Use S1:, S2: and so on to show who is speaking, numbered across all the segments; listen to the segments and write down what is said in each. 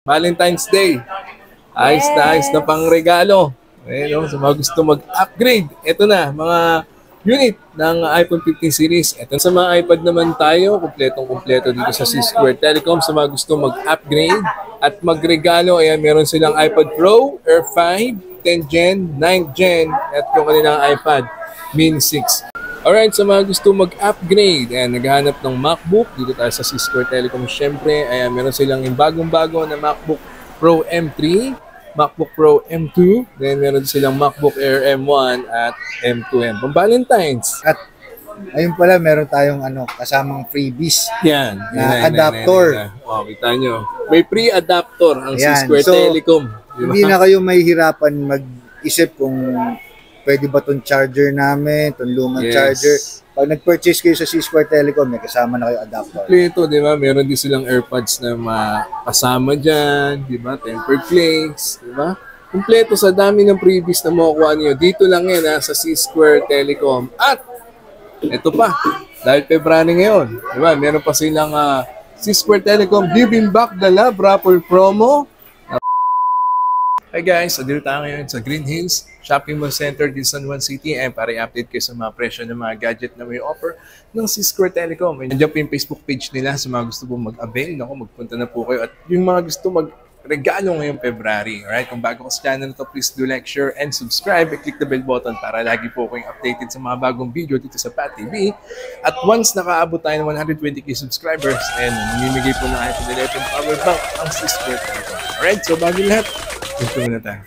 S1: Valentine's Day. Ayos na pang regalo. Ayun, sa mga gusto mag-upgrade. Ito na, mga unit ng iPhone 15 series. Ito sa mga iPad naman tayo, kumpletong-kumpleto dito sa C-Square Telecom. Sa mga gusto mag-upgrade at magregalo, ayan, meron silang iPad Pro, Air 5, 10th Gen, 9th Gen, at yung kanilang iPad Mini 6. Alright, sa mga gusto mag-upgrade, ayan, naghahanap ng MacBook, dito tayo sa C-Square Telecom. Siyempre, ayan, meron silang yung bagong-bago na MacBook Pro M3, MacBook Pro M2, then meron silang MacBook Air M1 at M2M. Pang Valentine's.
S2: At ayun pala, meron tayong kasamang freebies.
S1: Yan.
S2: Adapter.
S1: Oh, kita nyo. May pre-adapter ang C-Square Telecom.
S2: Diba? Hindi na kayo mahihirapan mag-isip kung pwede ba itong charger namin, itong lumang charger. Pag nag-purchase kayo sa C-Square Telecom, may kasama na kayo adapter.
S1: Kompleto, di ba? Meron din silang AirPods na makasama dyan, di ba? Tempered glass, di ba? Kompleto sa dami ng previous na makukuha niyo. Dito lang yan sa C-Square Telecom. At ito pa, dahil February ngayon, di ba? Meron pa silang C-Square Telecom Giving Back the Love Rapper Promo. Hi guys, dito tayo ngayon sa Green Hills Shopping Mall Center din San Juan City para i-update kayo sa mga presyo ng mga gadget na may offer ng C-Square Telecom. Nandiyan po yung Facebook page nila sa mga gusto po mag-avail. Magpunta na po kayo. At yung mga gusto mag-regalo ngayong February. Alright, kung bago ka sa channel na to, please do like, share, and subscribe. Click the bell button para lagi po kayong updated sa mga bagong video dito sa Pat TV. At once nakaabot tayo ng 120k subscribers, and mamimigay po ng iPhone 11 power bank ang C-Square Telecom. Alright, so bago lahat, ito muna tayo.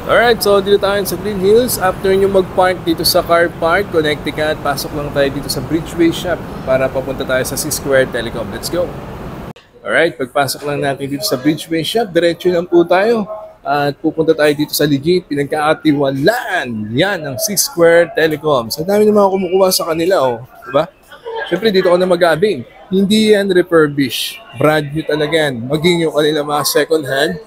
S1: Alright, so dito tayo sa Green Hills. After nyo mag-park dito sa car park, Connecticut, pasok lang tayo dito sa Bridgeway Shop para papunta tayo sa C-Square Telecom. Let's go! Alright, pagpasok lang natin dito sa Bridgeway Shop, diretso lang po tayo. At pupunta tayo dito sa legit, pinagkakatiwalaan yan ng C-Square Telecom. So dami na mga kumukuha sa kanila, oh. Diba? Siyempre dito ako na mag-abing. Hindi yan refurbish. Brand new talaga yan. Maging yung kanila mga second hand.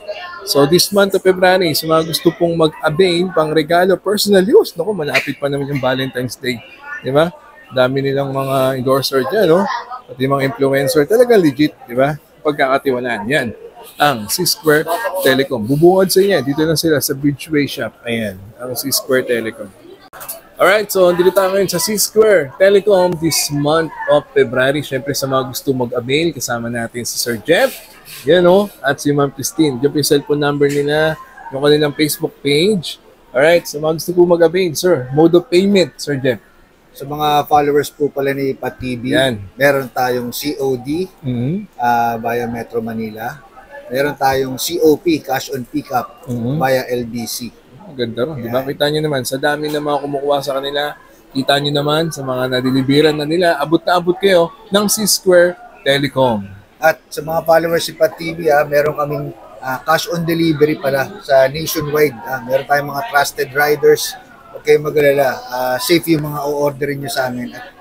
S1: So this month of February, sa mga gusto pong mag-avail pang regalo, personal use, naku, malapit pa naman yung Valentine's Day. Di ba? Dami nilang mga endorser dyan, no? Pati mga influencer, talagang legit, di ba? Pagkakatiwalaan. Yan, ang C-Square Telecom. Bubungad sa inyo, dito lang sila sa Bridgeway Shop. Ayan, ang C-Square Telecom. Alright, so dito tayo ngayon sa C-Square Telecom this month of February. Siyempre sa mga gusto mag-avail, kasama natin si Sir Jeff. Yan o, at si Ma'am Christine. Diyan po yung cellphone number nila, yung kanilang Facebook page. Alright, so mga gusto po mag-avail, sir. Mode of payment, Sir Jeff.
S2: Sa mga followers po pala ni Pat TV, meron tayong COD via Metro Manila. Meron tayong COP, Cash on Pickup, via LBC.
S1: Ganda rin, di ba? Kita nyo naman, sa dami na mga kumukuha sa kanila, kita nyo naman sa mga nadilibiran na nila, abot na abot kayo ng C-Square Telecom.
S2: At sa mga followers si Pat TV, meron kaming cash on delivery pala sa nationwide. Meron tayong mga trusted riders. Huwag kayong mag-alala. Safe yung mga o-orderin nyo sa amin. At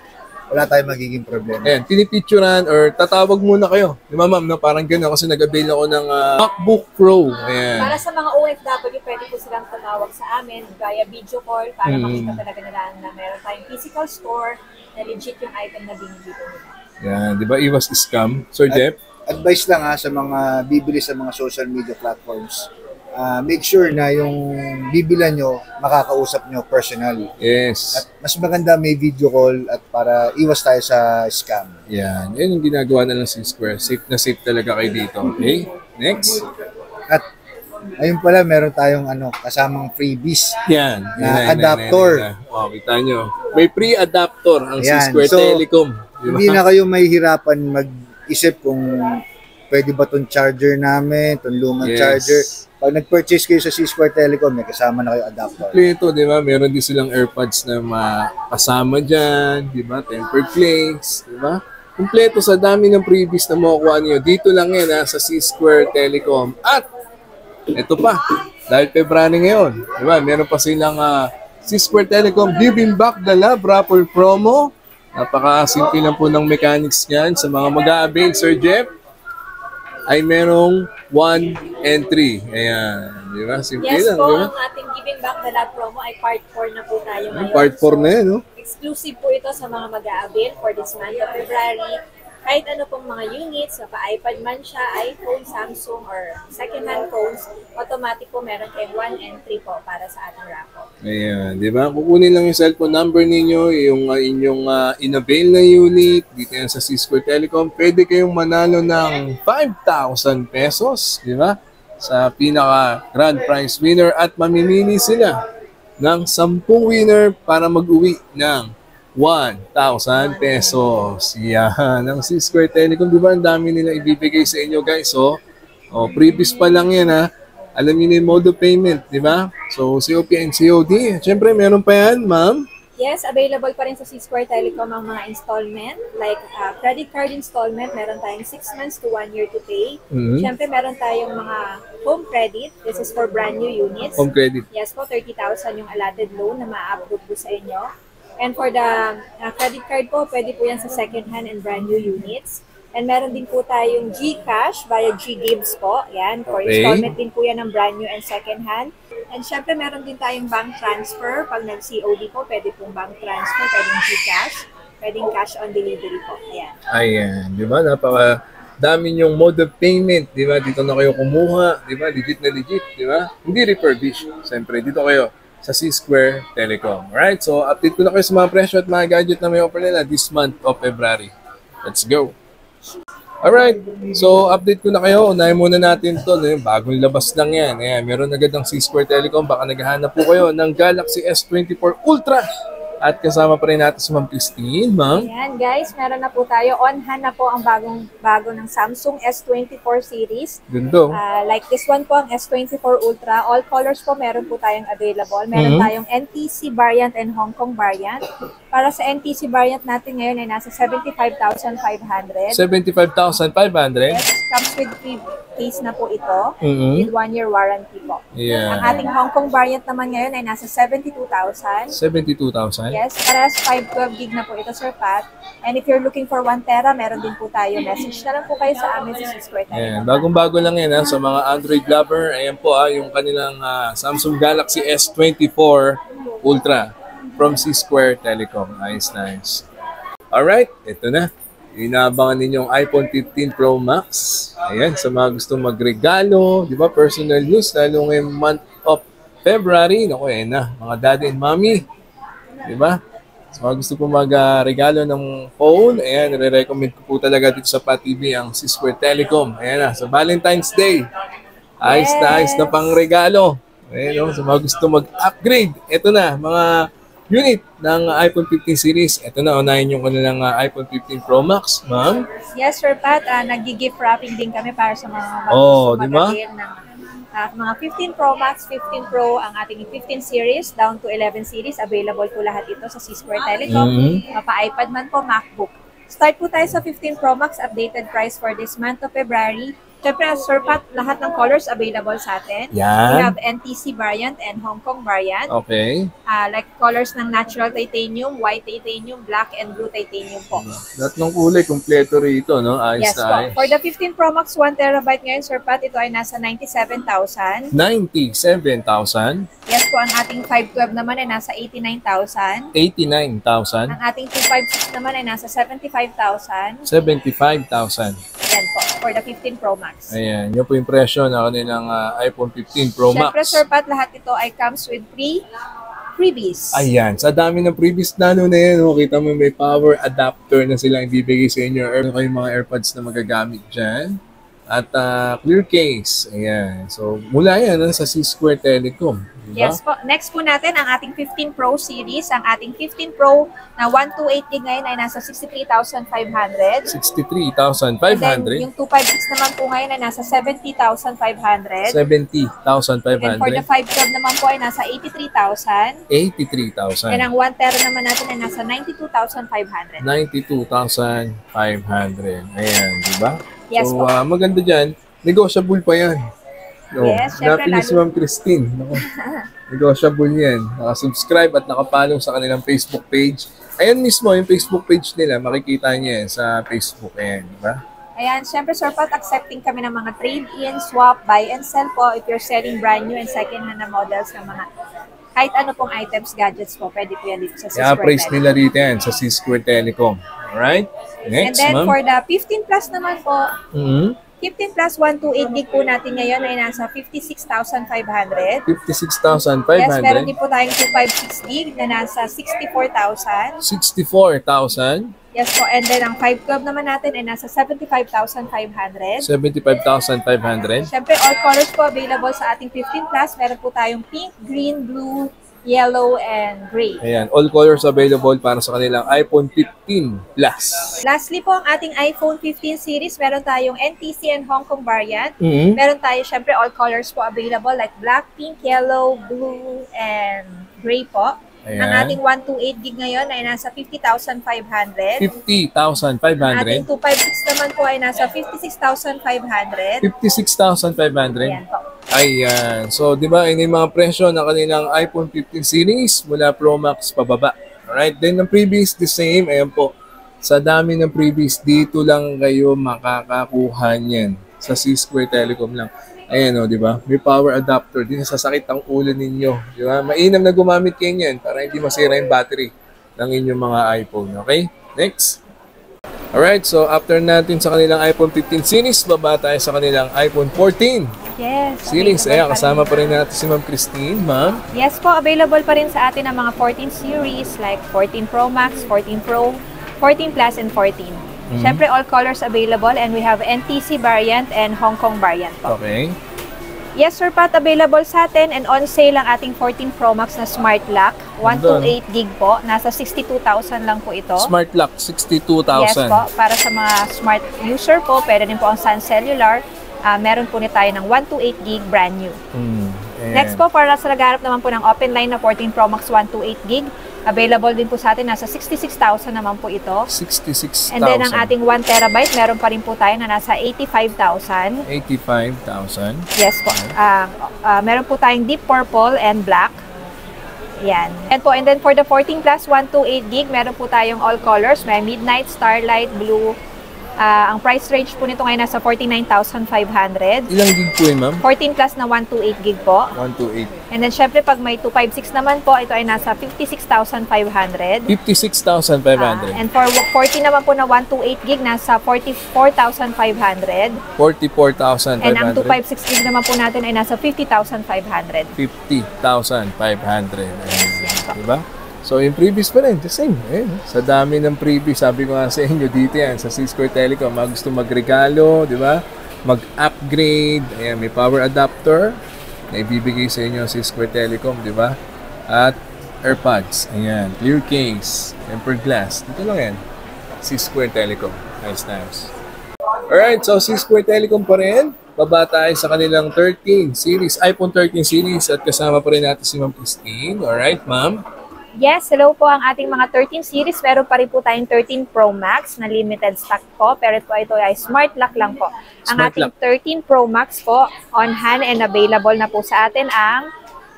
S2: wala tayong magiging problema.
S1: Ayan, pinipicturan or tatawag muna kayo. Di ba, ma'am? No? Parang gano'n kasi nag-avail ako ng MacBook Pro. Ayan.
S3: Para sa mga OFW, pwede po silang tatawag sa amin via video call para makita talaga nila na meron tayong physical store na legit yung item na binibili nila.
S1: Yan, di ba? Iwas scam. Sir Jeff?
S2: Advice lang sa mga bibili sa mga social media platforms. Make sure na yung bibilan nyo, makakausap nyo personally.
S1: Yes.
S2: At mas maganda may video call at para iwas tayo sa scam.
S1: Yan. Yan yung ginagawa na ng C-Square. Safe na safe talaga kayo dito. Okay? Next.
S2: At ayun pala, meron tayong kasamang freebies.
S1: Yan.
S2: Adapter.
S1: Oh, kita nyo. May pre-adapter ang C-Square Telecom. Diba?
S2: Hindi na kayo mahihirapan mag-isip kung pwede ba itong charger namin, itong lumang charger. Pag nag-purchase kayo sa C-Square Telecom, may kasama na kayo adapter.
S1: Kompleto, di ba? Meron din silang AirPods na makasama dyan, di ba? Tempered glass, di ba? Kompleto sa dami ng previous na makukuha niyo. Dito lang yan sa C-Square Telecom. At ito pa, dahil February ngayon, di ba? Meron pa silang C-Square Telecom Giving Back the Love Rapper Promo. Napaka-simple lang po ng mechanics niyan. Sa mga mag-a-avail, Sir Jeff, ay merong 1 and 3. Ayan. Di ba? Simple
S3: Yes
S1: lang.
S3: po,
S1: Di ba?
S3: ang ating Giving Back the Love promo ay part 4 na po tayo ngayon.
S1: Part 4 na yan, no?
S3: Exclusive po ito sa mga mag-a-avail for this month of February. Kahit ano pong mga units, iPad man siya, iPhone, Samsung, or second-hand phones, automatic po meron kayong 1 and 3 po para sa ating raffle.
S1: Ayan, di ba? Kukunin lang yung cellphone number ninyo, yung inyong in-avail na unit, dito yan sa C-Square Telecom. Pwede kayong manalo ng 5,000 pesos, di ba? Sa pinaka grand prize winner at mamimili sila ng 10 winner para mag-uwi ng 1,000 pesos. Yan, ang C-Square Telecom, di ba? Ang dami nila ibibigay sa inyo, guys. So, previous pa lang yan, ha? Alam niyo na yung mode of payment, di ba? So, COP and COD. Siyempre, meron pa yan, ma'am.
S3: Yes, available pa rin sa C-Square Telecom ang mga installment. Like credit card installment, meron tayong 6 months to 1 year to pay. Siyempre, meron tayong mga home credit. This is for brand new units.
S1: Home credit.
S3: Yes po, 30,000 yung allotted loan na ma-approve po sa inyo. And for the credit card po, pwede po yan sa second-hand and brand new units. And meron din po tayong GCash via GGives po. Yan, for installment din po yan ng brand new and second-hand. And syempre, meron din tayong bank transfer. Pag nag-COD po, pwede pong bank transfer, pwedeng GCash, pwedeng cash on delivery po. Ayan.
S1: Ayan, di ba? Napaka dami yung mode of payment, di ba? Dito na kayo kumuha, di ba? Legit na legit, di ba? Hindi refurbish. Siyempre, dito kayo sa C-Square Telecom. Alright, so update ko na kayo sa mga presyo at mga gadget na may offer nila this month of February. Let's go! Alright, so update ko na kayo. Unahin muna natin ito. Bagong labas lang yan. Ayan, meron agad ng C-Square Telecom. Baka naghahanap po kayo ng Galaxy S24 Ultra. At kasama pa rin natin si Ma'am Christine, ma'am.
S3: Ayan guys, meron na po tayo. On-hand na po ang bago ng Samsung S24 series.
S1: Ganda.
S3: Like this one po, ang S24 Ultra. All colors po meron po tayong available. Meron tayong NTC variant and Hong Kong variant. Para sa NTC variant natin ngayon ay nasa 75,500.
S1: 75,500?
S3: Yes, comes with free case na po ito. With 1-year warranty po.
S1: Yeah.
S3: Ang ating Hong Kong variant naman ngayon ay nasa 72,000.
S1: 72,000?
S3: Yes, parehas 512 gig na po ito, Sir Pat. And if you're looking for 1 tera, meron din po tayo. Message na lang po kayo sa amin sa C-Square Telecom.
S1: Ayan, bagong-bago lang yan sa mga Android lover. Ayan po yung kanilang Samsung Galaxy S24 Ultra from C-Square Telecom. Nice. Alright, ito na. Inaabangan ninyong iPhone 15 Pro Max. Ayan, sa mga gustong magregalo, di ba, personal use, lalo ngayong month of February. Naku, ayan na, mga daddy and mommy. Di ba? Sa mga gusto po magregalo ng phone, ayan, nire-recommend ko po talaga dito sa Pat TV ang C-Square Telecom. Ayan na, sa Valentine's Day. Ayos na pang regalo. Ayan, sa mga gusto mag-upgrade. Ito na, mga unit ng iPhone 15 series. Ito na, unahin yung kanilang iPhone 15 Pro Max, ma'am.
S3: Yes, Sir Pat. Nag-gift wrapping din kami para sa mga mag-avail ng mga 15 Pro Max, 15 Pro, ang ating 15 series, down to 11 series. Available po lahat ito sa C-Square Telecom. Pa-iPad man po, MacBook. Start po tayo sa 15 Pro Max, updated price for this month of February. Siyempre, Sir Pat, lahat ng colors available sa atin.
S1: Yan.
S3: We have NTC variant and Hong Kong variant.
S1: Okay.
S3: Like colors ng natural titanium, white titanium, black and blue titanium po.
S1: Lahat ng kulay, kompleto rito, no? Ayos
S3: Yes
S1: na
S3: po.
S1: ayos.
S3: For the 15 Pro Max 1 terabyte ngayon, Sir Pat, ito ay nasa 97,000.
S1: 97,000.
S3: Yes po, ang ating 512 naman ay nasa 89,000.
S1: 89,000.
S3: Ang ating 256 naman ay nasa 75,000.
S1: 75,000.
S3: Yan po, for the 15 Pro Max.
S1: Ayan, yun po yung presyo na kanilang iPhone 15 Pro Max.
S3: Siyempre, Sir Pat, lahat ito ay comes with freebies.
S1: Ayan, sa dami ng previous nano na yan, kita mo may power adapter na silang ibibigay sa inyo. Meron kayong mga AirPods na magagamit dyan. At clear case. Ayan. So, mula yan sa C-Square Telecom. Diba?
S3: Yes po. Next po natin ang ating 15 Pro series. Ang ating 15 Pro na 128 gig ngayon ay nasa 63,500.
S1: 63,500.
S3: And then, yung 256 naman po ngayon ay nasa 70,500.
S1: 70,500.
S3: And for the 512 naman po ay nasa 83,000.
S1: 83,000.
S3: And ang 1 tera naman natin ay nasa 92,500.
S1: 92,500. Ayan, di ba?
S3: Yes
S1: so,
S3: po.
S1: maganda dyan. Negotiable pa yan. No,
S3: Yes, syempre,
S1: hanapin niyo si Ma'am Christine. Naku, negotiable yan. Nakasubscribe at nakapollow sa kanilang Facebook page. Ayan mismo, yung Facebook page nila, makikita niyo yan sa Facebook. Ayan, di ba?
S3: Ayan, syempre Sir Pat, accepting kami ng mga trade-in, swap, buy and sell po if you're selling brand new and second-hand na models ng mga kahit ano pong items, gadgets po, pwede po yan dito sa
S1: Kaya
S3: C-Square
S1: price
S3: Telecom.
S1: nila rito yan sa C-Square Telecom. Alright?
S3: And
S1: Next,
S3: then
S1: ma'am.
S3: for the 15 plus naman po,
S1: Mhm.
S3: 15 plus 128 gig po natin ngayon ay nasa 56,500.
S1: 56,500.
S3: Yes, meron din po tayong 256 gig na nasa 64,000.
S1: 64,000.
S3: Yes po, and then ang 512 naman natin ay nasa 75,500.
S1: 75,500.
S3: Siyempre, all colors po available sa ating 15 plus. Meron po tayong pink, green, blue, yellow, and gray.
S1: Ayan, all colors available para sa kanilang iPhone 15 Plus.
S3: Lastly po, ang ating iPhone 15 series, meron tayong NTC and Hong Kong variant.
S1: Mhm.
S3: Meron tayo, syempre, all colors po available like black, pink, yellow, blue, and gray po.
S1: Ayan.
S3: Ang ating 128 gig ngayon ay nasa 50,500.
S1: 50,500.
S3: Ating 256 naman po ay nasa 56,500.
S1: 56,500.
S3: Ayan po.
S1: Ayan. So, di ba, yun yung mga presyo ng kanilang iPhone 15 series mula Pro Max pababa. Alright? Then, ang previous, the same. Ayan po. Sa dami ng previous, dito lang kayo makakakuha niyan. Sa C-Square Telecom lang. Ayan o, di ba? May power adapter. Di sasakit ang ulo ninyo. Di ba? Mainam na gumamit kayo niyan para hindi masira yung battery ng inyong mga iPhone. Okay? Next. Alright, so after natin sa kanilang iPhone 15 series, baba tayo sa kanilang iPhone 14
S3: Yes.
S1: series.
S3: available
S1: Ayan,
S3: pa
S1: kasama
S3: rin.
S1: pa rin natin si Ma'am Christine. Ma'am,
S3: Yes po, available pa rin sa atin ang mga 14 series like 14 Pro Max, 14 Pro, 14 Plus, and 14. Siyempre, all colors available and we have NTC variant and Hong Kong variant po.
S1: okay.
S3: Yes, Sir Pat, available sa atin and on sale ang ating 14 Pro Max na Smart Lock. 128 gig po. Nasa 62,000 lang po ito.
S1: Smart Lock, 62,000.
S3: Yes po, para sa mga smart user po, pwede din po ang Sun Cellular. Meron po tayo ng 128 gig brand new.
S1: Ayan.
S3: Next po, para sa nagharap naman po ng open line na 14 Pro Max 128 gig, available din po sa atin, nasa 66,000 naman po ito.
S1: 66,000.
S3: And then ang ating 1 terabyte, meron pa rin po tayo na nasa 85,000.
S1: 85,000.
S3: Yes po. Meron po tayong deep purple and black. Yan. And then for the 14 plus 128 gig, meron po tayong all colors. May midnight, starlight, blue. Ang price range po nito ngayon nasa 49,500.
S1: Ilang gig po yun, ma'am?
S3: 14 plus na 128 gig po.
S1: 128.
S3: And then syempre pag may 256 naman po, ito ay nasa 56,500.
S1: 56,500.
S3: And for 40 naman po na 128 gig, nasa 44,500.
S1: 44,500.
S3: And ang 256 gig naman po natin ay nasa 50,500.
S1: 50,500. Diba? So, yung previous pa rin, the same. Ayun, sa dami ng previous, sabi ko nga sa inyo, dito yan, sa C-Square Telecom, mga gusto magregalo, di ba? Mag-upgrade, ayan, may power adapter na ibibigay sa inyo sa C-Square Telecom, di ba? At AirPods, ayan, clear case, tempered glass, dito lang yan, C-Square Telecom. Nice. Alright, so C-Square Telecom pa rin. Baba tayo sa kanilang 13 series, iPhone 13 series, at kasama pa rin natin si Ma'am Christine. Alright, ma'am?
S3: Yes, hello po ang ating mga 13 series. Meron pa rin po tayong 13 Pro Max na limited stock po. Pero ito ay Smart Lock lang po. Ang
S1: Smart
S3: ating
S1: Lock.
S3: 13 Pro Max po, on hand and available na po sa atin ang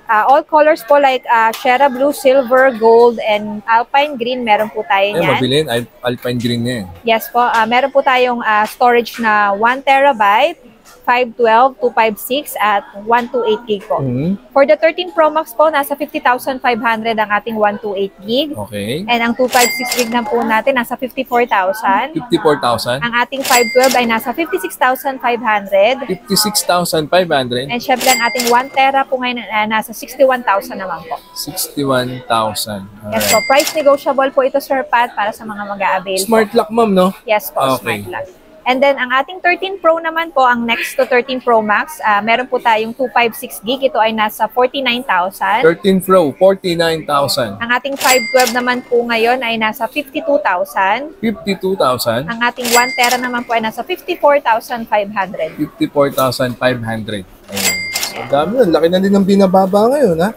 S3: all colors po like Shera Blue, Silver, Gold, and Alpine Green. Meron po tayo
S1: Ayan,
S3: niyan.
S1: mabilin, Alpine Green na yan.
S3: Yes po, meron po tayong storage na 1 terabyte, 512, 256 at 128 gig po. For the 13 Pro Max po, nasa 50,500 ang ating 128 gig.
S1: Okay.
S3: And ang 256 gig na po natin, nasa 54,000.
S1: 54,000.
S3: Ang ating 512 ay nasa 56,500.
S1: 56,500.
S3: And syempre ang ating 1 tera po ngayon nasa 61,000 naman po.
S1: 61,000.
S3: Yes po, price negotiable po ito, Sir Pat, para sa mga mag-a-avail po.
S1: Smart Lock, ma'am, no?
S3: Yes po,
S1: Okay.
S3: Smart Lock. And then, ang ating 13 Pro naman po, ang next to 13 Pro Max, meron po tayong 256 gig. Ito ay nasa 49,000.
S1: 13 Pro, 49,000.
S3: Ang ating 512 naman po ngayon ay nasa 52,000.
S1: 52,000.
S3: Ang ating 1 tera naman po ay nasa 54,500.
S1: 54,500. Ayan. So, dami nun. Laki na din ng binababa ngayon, ha?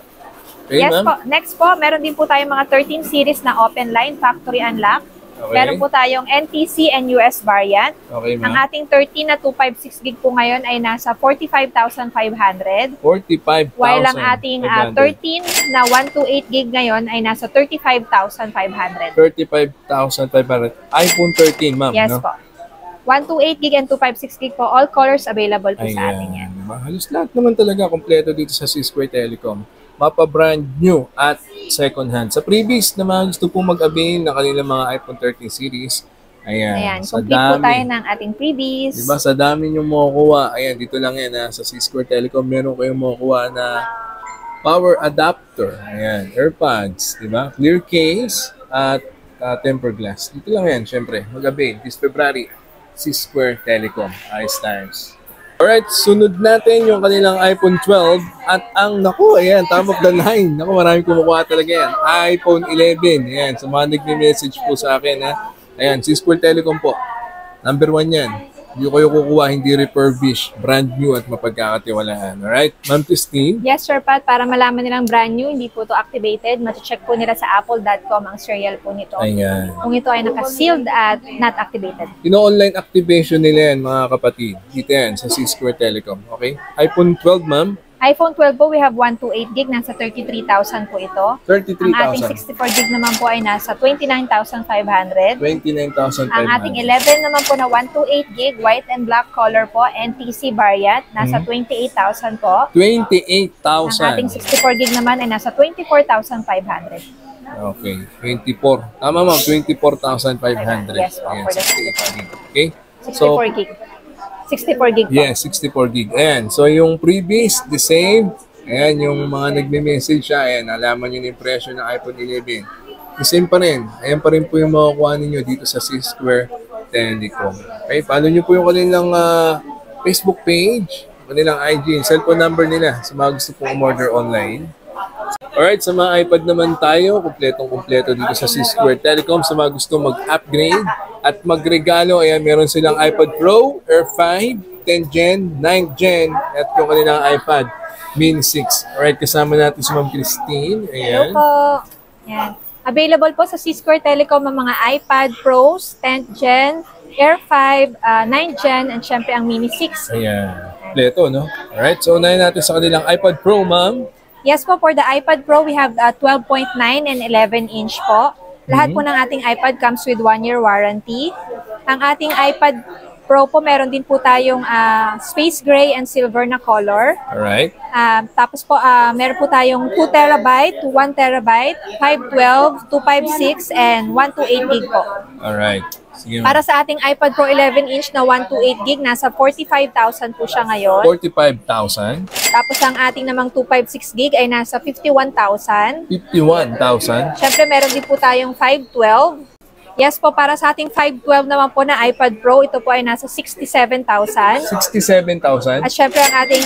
S1: Okay,
S3: Yes
S1: ma'am?
S3: po. Next po, meron din po tayong mga 13 series na open line, factory unlock.
S1: Okay.
S3: Meron po tayong NTC and US variant.
S1: Okay,
S3: Ang
S1: ma'am.
S3: ating 13 na 256 gig po ngayon ay nasa 45,500.
S1: 45,000.
S3: While ang ating 13 na 128 gig ngayon ay nasa 35,500.
S1: 35,500. iPhone 13, ma'am.
S3: Yes
S1: no?
S3: po. 128 gig and 256 gig po. All colors available po sa atin yan.
S1: Diba? Halos lahat naman talaga kompleto dito sa C-Square Telecom. Mapa brand new at second hand. Sa previous na mga gusto po mag-avail ng kanilang mga iPhone 13 series,
S3: Ayan,
S1: sa
S3: complete po
S1: dami.
S3: tayo ng ating freebies.
S1: Diba, sa dami nyo makukuha, ayan, dito lang yan, sa C-Square Telecom, meron kayong makukuha na power adapter, ayan, AirPods, diba, clear case, at tempered glass. Dito lang yan, syempre, mag-avail, this February, C-Square Telecom, Ice Times. Alright, sunod natin yung kanilang iPhone 12 at ang, naku, ayan, top of the line. Naku, maraming kumukuha talaga yan. iPhone 11, ayan, sa mga nag-message po sa akin, ha. Ayan, C-Square Telecom po. Number 1 yan. Hindi kayo kukuha, hindi refurbished, brand new at mapagkakatiwalaan. Alright, Ma'am Christine?
S3: Yes, Sir Pat, para malaman nilang brand new, hindi po to activated, check po nila sa apple.com ang serial po nito.
S1: Ayan.
S3: Kung ito ay naka-sealed at not activated.
S1: Ino-online activation nila yan, mga kapatid. Dito yan, sa C-Square Telecom. Okay? iPhone 12, ma'am.
S3: iPhone 12 po, we have 128 gig, nasa 33,000 po ito.
S1: 33,000.
S3: Ang ating 64 gig naman po ay nasa 29,500.
S1: 29,500.
S3: Ang ating 11 naman po na 128 gig, white and black color po, NTC variant, nasa 28,000 po.
S1: 28,000.
S3: Ang ating 64 gig naman ay nasa 24,500.
S1: Okay, 24. Tama, ma'am, 24,500.
S3: Yes po,
S1: Ayan,
S3: for the
S1: 68 gig. Okay?
S3: 64 gig. 64 gig po.
S1: Yes, 64 gig. Ayan. So, yung previous, the same. Ayan, yung mga nagme-message siya. Ayan, alaman nyo yung presyo ng iPhone 11. The same pa rin. Ayan pa rin po yung makukuha ninyo dito sa C-Square Telecom. Okay, follow nyo po yung kanilang Facebook page, kanilang IG, cellphone number nila sa mga gusto pong umorder online. Alright, sa mga iPad naman tayo, kumpletong-kumpleto dito sa C-Square Telecom. Sa mga gusto mag-upgrade at magregalo, ayan, meron silang iPad Pro, Air 5, 10th Gen, 9th Gen, at yung kanilang iPad Mini 6. Alright, kasama natin si Ma'am Christine.
S3: Hello
S1: Ayan.
S3: po. Yan. Available po sa C-Square Telecom ang mga iPad Pros, 10th Gen, Air 5, 9th Gen, and syempre ang Mini 6.
S1: Ayan. Kompleto, no? Alright, so unahin natin sa kanilang iPad Pro, ma'am.
S3: Yes po, for the iPad Pro, we have 12.9 and 11-inch po. Lahat po ng ating iPad comes with 1-year warranty. Ang ating iPad Pro po, meron din po tayong space gray and silver na color.
S1: Alright.
S3: Tapos po, meron po tayong 2 terabyte, 1 terabyte, 512, 256, and 128 gig po.
S1: Alright. Sige, ma'am.
S3: Para sa ating iPad Pro 11-inch na 128 gig, nasa 45,000 po siya ngayon.
S1: 45,000.
S3: Tapos ang ating namang 256 gig ay nasa 51,000.
S1: 51,000.
S3: Siyempre, meron din po tayong 512. Yes po, para sa ating 512 naman po na iPad Pro, ito po ay nasa 67,000.
S1: 67,000.
S3: At syempre, ang ating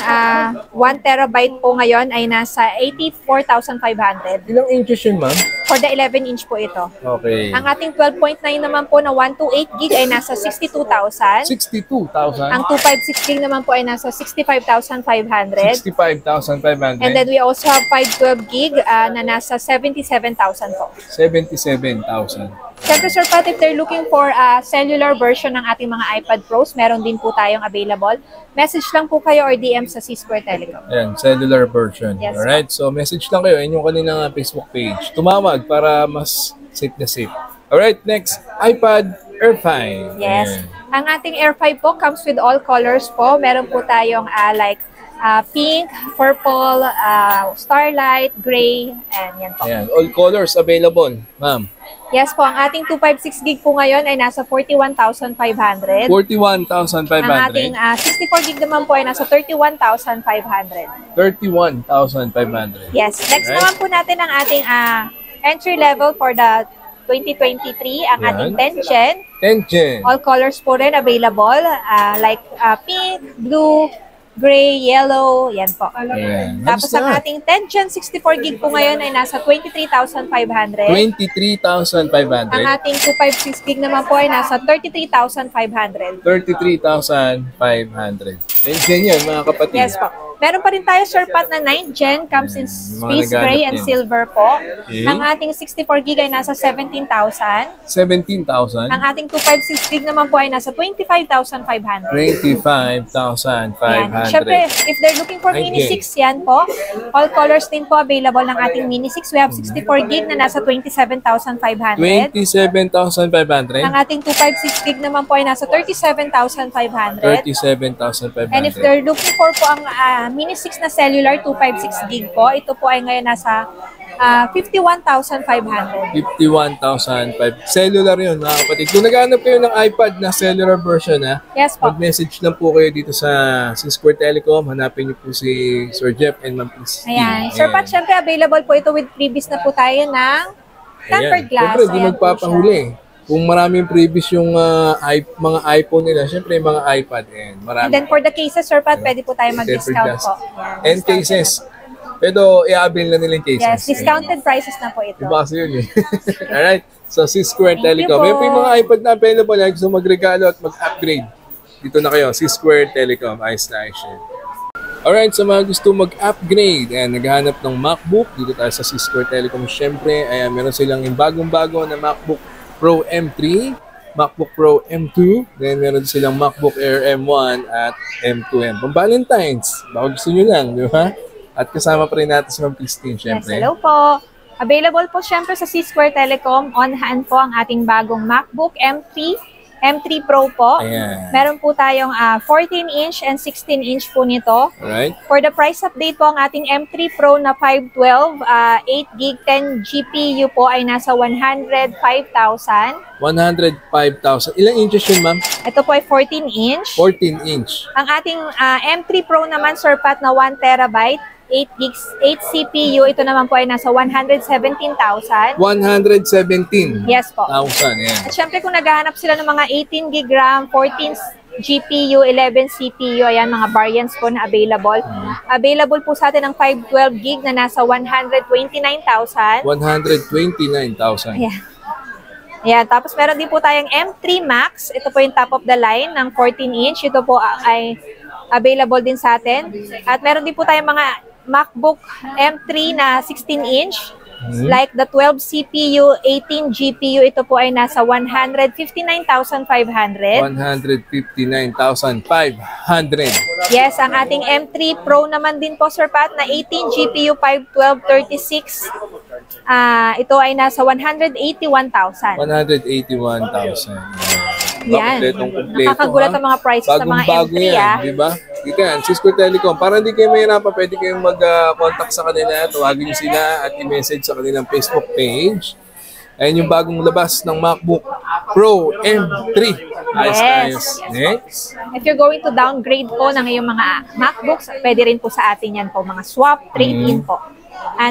S3: 1 terabyte po ngayon ay nasa 84,500.
S1: Ilang inches yun, ma'am?
S3: For the 11-inch po ito.
S1: Okay.
S3: Ang ating 12.9 naman po na 128 gig ay nasa 62,000.
S1: 62,000.
S3: Ang 256 gig naman po ay nasa 65,500.
S1: 65,500.
S3: And then we also have 512 gig na nasa 77,000 po.
S1: 77,000.
S3: Siyempre, Sir Pat, if they're looking for a cellular version ng ating mga iPad Pros, meron din po tayong available. Message lang po kayo or DM sa C-Square Telecom.
S1: Ayan, cellular version.
S3: Yes.
S1: Alright, so message lang kayo. Ayan yung kanilang Facebook page. Tumawag para mas safe na safe. Alright, next, iPad Air 5.
S3: Yes.
S1: Ayan.
S3: Ang ating Air 5 po comes with all colors po. Meron po tayong pink, purple, starlight, gray, and yan po.
S1: Ayan, all colors available, ma'am.
S3: Yes po, ang ating 256 gig po ngayon ay nasa 41,500.
S1: 41,500.
S3: Ang ating 64 gig naman po ay nasa 31,500.
S1: 31,500.
S3: Yes. Next
S1: Alright.
S3: naman po natin ang ating entry level for the 2023, ang
S1: Yan.
S3: ating 10th Gen.
S1: 10th Gen.
S3: All colors po rin available, like pink, blue, gray, yellow, yan po.
S1: Ayan.
S3: Tapos ang ating 10 Gen 64 gig po ngayon ay nasa 23,500.
S1: 23,500.
S3: Ang ating 256 gig naman po ay nasa 33,500.
S1: 33,500. 10 Gen yan, mga kapatid.
S3: Yes po. Meron pa rin tayo, Sir Pat, na 9 Gen, comes in space gray and silver po.
S1: Okay.
S3: Ang ating 64 gig ay nasa 17,000.
S1: 17,000.
S3: Ang ating 256 gig naman po ay nasa 25,500.
S1: 25,500.
S3: Siyempre, if they're looking for Mini 6 yan po, all colors din po available ng ating Mini 6. We have 64 gig na nasa 27,500.
S1: 27,500.
S3: Ang ating 256 gig naman po ay nasa 37,500.
S1: 37,500.
S3: And if they're looking for po ang Mini 6 na cellular 256 gig po, ito po ay ngayon nasa 51,500.
S1: 51,500. Cellular yun, mga kapatid. Kung naghanap kayo ng iPad na cellular version,
S3: Yes po.
S1: mag-message lang po kayo dito sa C-Square Telecom. Hanapin niyo po si Sir Jeff and Ma'am Christine.
S3: Ayan. Sir Pat, syempre available po ito with freebies na po tayo ng tempered glass.
S1: Siyempre, di
S3: Ayan po
S1: magpapahuli. Kung maraming previous yung mga iPhone nila, siyempre yung mga iPad. Marami.
S3: And then for the cases, Sir Pat, pwede po tayo mag-discount po.
S1: And cases. Pero i-avail na nila yung cases.
S3: Yes, discounted prices na po ito.
S1: Diba kasi yun eh. Alright. So, C-Square
S3: Thank you
S1: Telecom.
S3: po.
S1: Yan po yung mga iPad na available. Gusto magregalo at mag-upgrade. Dito na kayo. C-Square Telecom. Ayos na ayos yan. Alright, sa mga gusto mag-upgrade, naghahanap ng MacBook, dito tayo sa C-Square Telecom. Siyempre, meron silang yung bagong-bago na MacBook Pro M3, MacBook Pro M2, then meron silang MacBook Air M1 at M2M. Pang Valentine's, baka gusto nyo lang, di ba? At kasama pa rin natin si Ma'am Christine,
S3: Yes,
S1: siyempre.
S3: hello po. Available po siyempre sa C-Square Telecom. On hand po ang ating bagong MacBook M3 Pro po.
S1: Ayan.
S3: Meron po tayong 14-inch and 16-inch po nito.
S1: Alright.
S3: For the price update po, ang ating M3 Pro na 512, 8GB, 10 GPU po ay nasa 105,000.
S1: 105,000. Ilang inches yun, ma'am?
S3: Ito po ay 14-inch.
S1: 14 inch.
S3: Ang ating M3 Pro naman, Sir Pat, na 1 terabyte, 8 gigs, 8 CPU, ito naman po ay nasa 117,000.
S1: 117,000.
S3: Yes po.
S1: Yan.
S3: At syempre kung naghahanap sila ng mga 18 gig RAM, 14 GPU, 11 CPU, ayan mga variants po na available. Available po sa atin ang 512 gig na nasa 129,000.
S1: 129,000.
S3: Ayan. Ayan, tapos meron din po tayong M3 Max. Ito po yung top of the line ng 14-inch. Ito po ay available din sa atin. At meron din po tayong mga MacBook M3 na 16-inch. Like the 12 CPU, 18 GPU, ito po ay nasa 159,500.
S1: 159,500.
S3: Yes, ang ating M3 Pro naman din po, Sir Pat, na 18 GPU, 512, 36. Ito ay nasa 181,000.
S1: 181,000.
S3: Yan. Nakakagulat ang mga prices ng mga
S1: Bagong-bago
S3: M3,
S1: yan, di ba? Yan, C-Square Telecom. Para hindi kayo mahirapan, pwede kayong mag-contact sa kanila, tawagin nyo sila at i-message sa kanilang Facebook page. Ayan yung bagong labas ng MacBook Pro M3. Ayos. Next.
S3: If you're going to downgrade po ng iyong mga MacBooks, pwede rin po sa atin yan po, mga swap, trade-in po.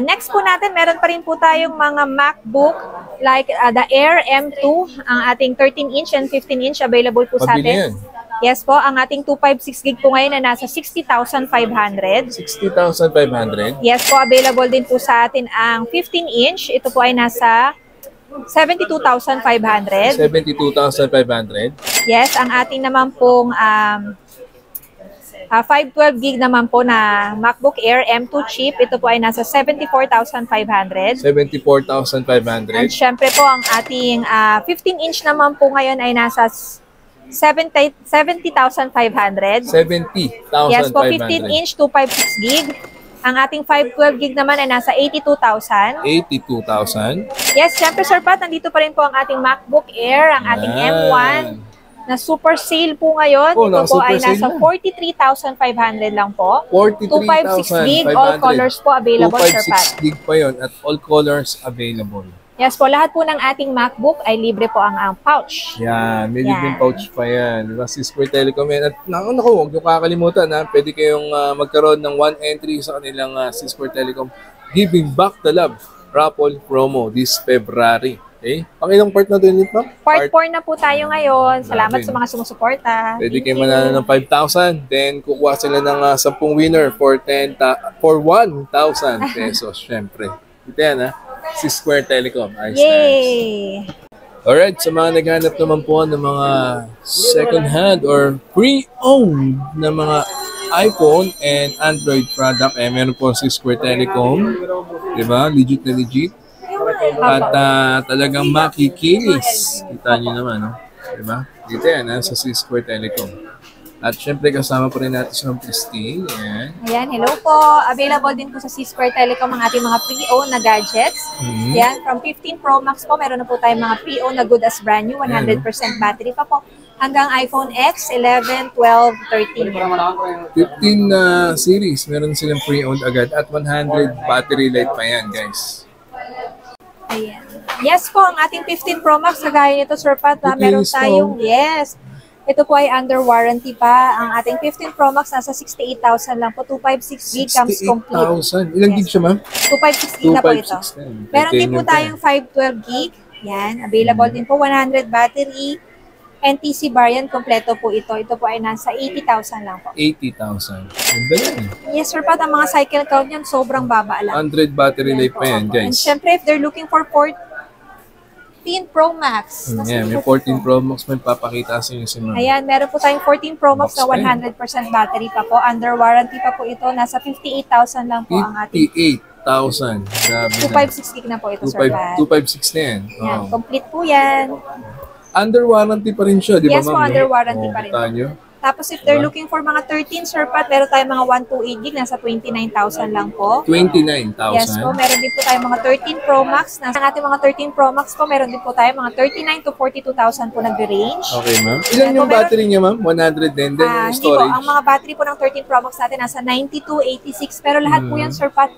S3: Next po natin, meron pa rin po tayong mga MacBook like the Air M2, ang ating 13-inch and 15-inch available po sa
S1: Pabili
S3: atin.
S1: yan.
S3: Yes po, ang ating 256 gig po ngayon na nasa 60,500.
S1: 60,500.
S3: Yes po, available din po sa atin ang 15-inch. Ito po ay nasa 72,500.
S1: 72,500.
S3: Yes, ang ating naman pong 512 gig naman po na MacBook Air M2 chip. Ito po ay nasa 74,500.
S1: 74,500.
S3: And syempre po, ang ating 15-inch naman po ngayon ay nasa 70,500.
S1: 70,500.
S3: Yes po, 15-inch, 256 gig. Ang ating 512 gig naman ay nasa 82,000.
S1: 82,000.
S3: Yes, syempre Sir Pat, nandito pa rin po ang ating MacBook Air, ang ating M1 na super sale po ngayon.
S1: Oh,
S3: ito po ay
S1: super
S3: nasa
S1: sale
S3: 43,500 lang po. 256 gig,
S1: 43,500.
S3: all colors po available, Sir Pat.
S1: 256 gig pa yun at all colors available.
S3: Yes po, lahat po ng ating MacBook ay libre po ang pouch.
S1: Yan, may
S3: Yan.
S1: libreng pouch pa yan. Diba? C-Square Telecom yan. At naku, huwag niyo kakalimutan ha. Pwede kayong magkaroon ng one entry sa kanilang C-Square Telecom Giving Back the Love raffle promo this February. Okay. Pakilang part na din ito?
S3: Part 4 na po tayo ngayon. Salamat
S1: Grabe.
S3: sa mga sumusuporta.
S1: Pwede
S3: Thank
S1: kayo
S3: you.
S1: manalo ng 5,000. Then, kukuha sila ng 10 winner for 1,000 pesos. Syempre. Ito yan, ha? Si Square Telecom. Nice, nice.
S3: Yay!
S1: Alright, sa mga naghanap naman po ng mga second-hand or pre-owned na mga iPhone and Android product, meron po si Square Telecom. Diba? Legit na legit. At talagang makikinis. Kita nyo naman, no? Diba? Dito yan, ha? Sa Square Telecom. At syempre, kasama po rin natin si Ma'am Christine. Ayan.
S3: Ayan, hello po. Available din po sa C-Square Telecom ang ating mga pre-owned na gadgets. Yan, from 15 Pro Max po, meron na po tayong mga pre-owned na good as brand new, 100% battery pa po. Hanggang iPhone X, 11, 12, 13.
S1: 15 series, meron silang pre-owned agad at 100 battery life pa yan, guys.
S3: Ayan. Yes po, ang ating 15 Pro Max, kagaya nito, Sir Pat, meron
S1: Yes po.
S3: tayong, yes. Ito po ay under warranty pa. Ang ating 15 Pro Max nasa 68,000 lang po. 256 gig comes complete.
S1: 68,000. Ilang gig siya, ma'am?
S3: 256 gig na po ito.
S1: 256.
S3: Meron din po tayong 512 gig. Yan. Available din po. 100 battery. NTC variant. Kompleto po ito. Ito po ay nasa 80,000 lang po.
S1: 80,000. Ganda yan.
S3: Yes, Sir Pat. Ang mga cycle count niyan sobrang baba lang.
S1: 100 battery life pa yan,
S3: And
S1: guys.
S3: syempre, if they're looking for 14 Pro Max.
S1: Yeah, may 14 Pro Max may papakita sa inyo si ma'am.
S3: Ayan, meron po tayong 14 Pro Max na
S1: Box
S3: 100% battery pa po. Under warranty pa po ito. Nasa 58,000 lang po ang ating
S1: 58,000. Grabe na.
S3: 256 gig na po ito, Sir Pat.
S1: 256 na yan.
S3: Yan,
S1: Oh.
S3: complete po yan.
S1: Under warranty pa rin siya, di ba,
S3: Yes
S1: ma'am?
S3: po, under
S1: no?
S3: warranty pa rin.
S1: Kita nyo?
S3: Tapos if they're
S1: Diba?
S3: looking for mga 13, Sir Pat, meron tayong mga 128 gig, nasa 29,000 lang po.
S1: 29,000.
S3: Yes po, meron din po tayong mga 13 Pro Max. Nasa ating mga 13 Pro Max po, meron din po tayong mga 39 to 42,000 po nagre-range.
S1: Okay, ma'am. Ilan
S3: Yan
S1: yung
S3: po, meron-
S1: battery niya, ma'am? 100 din yung
S3: Hindi po,
S1: storage?
S3: ang mga battery po ng 13 Pro Max natin nasa 92, 86. Pero lahat po
S1: Hmm.
S3: yan, Sir Pat,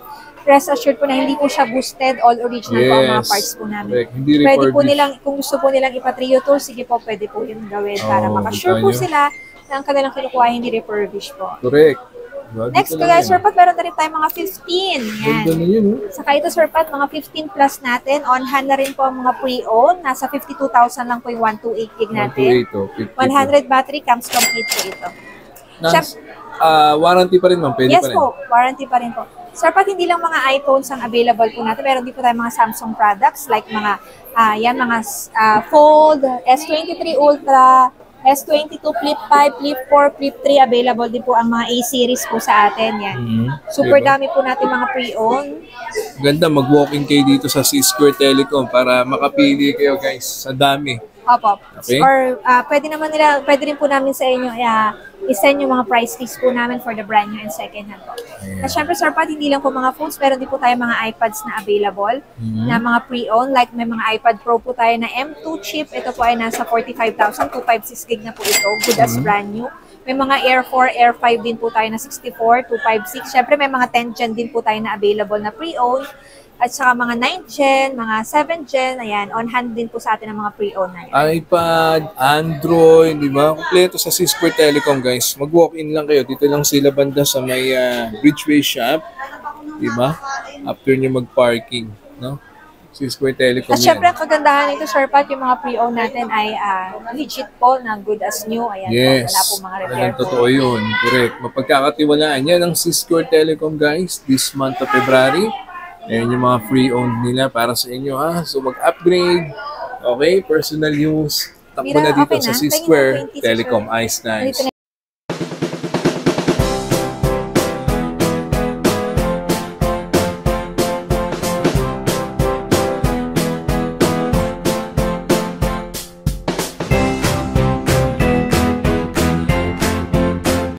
S3: rest assured po na hindi po siya boosted. All original po ang mga parts po namin.
S1: Correct. Hindi
S3: Pwede po
S1: refurbished.
S3: nilang, kung gusto po nilang ipatrio tour, sige po, pwede po yun gawin para
S1: Oo,
S3: makasure
S1: kita
S3: po
S1: nyo.
S3: sila na ang kanilang kinukuha hindi refurbished po.
S1: Correct. Diba?
S3: Next
S1: Dito
S3: ko
S1: lang
S3: guys,
S1: yan.
S3: Sir Pat, meron na rin tayong mga 15.
S1: Ganda
S3: Yan.
S1: na yun, oh.
S3: Saka ito, Sir Pat, mga 15 plus natin. On hand na rin po ang mga pre-owned. Nasa 52,000 lang po yung 128 gig natin.
S1: 128, oh. 52.
S3: 100 battery comes complete po ito.
S1: Warranty pa rin, ma'am. Pwede
S3: Yes
S1: pa rin.
S3: po, warranty pa rin po. Sir Pat, hindi lang mga iPhones ang available po natin. Meron din po tayong mga Samsung products like mga Fold, S23 Ultra, S22 Flip 5, Flip 4, Flip 3. Available din po ang mga A-series po sa atin. Yan. Super
S1: Diba?
S3: dami po natin mga pre-owned.
S1: Ganda, mag-walking kayo dito sa C-Square Telecom para makapili kayo, guys. Sa dami.
S3: Opo.
S1: Okay.
S3: Or pwede rin po namin sa inyo i-send yung mga price list po namin for the brand new and second hand po.
S1: Ayan.
S3: At syempre, Sir Pat, hindi lang po mga phones, meron din po tayo mga iPads na available na mga pre-owned. Like may mga iPad Pro po tayo na M2 chip. Ito po ay nasa 45,000, 256 gig na po ito. Good as brand new. May mga Air 4, Air 5 din po tayo na 64, 256. Syempre, may mga 10 Gen din po tayo na available na pre-owned. At saka mga 9th Gen, mga 7th Gen, ayan, on hand din po sa atin ang mga pre-owned na yan.
S1: iPad, Android, di ba? Kompleto sa C-Square Telecom, guys. Mag-walk-in lang kayo. Dito lang sila banda sa may Bridgeway Shop. Di ba? After nyo mag-parking, no? C-Square Telecom
S3: At
S1: yan.
S3: syempre, ang kagandahan nito, Sir Pat, yung mga pre-owned natin ay legit po, na good as new. Ayan
S1: Yes.
S3: po, wala po mga repair
S1: Talagang
S3: po.
S1: totoo yun. Correct. Mapagkakatiwalaan. Yan ang C-Square Telecom, guys. This month of February. Ayan yung mga free-owned nila para sa inyo, ha? So, mag-upgrade. Okay? Personal use. Takbo
S3: Mira,
S1: na dito
S3: okay
S1: sa
S3: na.
S1: C-Square
S3: Tingin na 20
S1: Telecom.
S3: Sir.
S1: Nice, nice.
S3: Dito na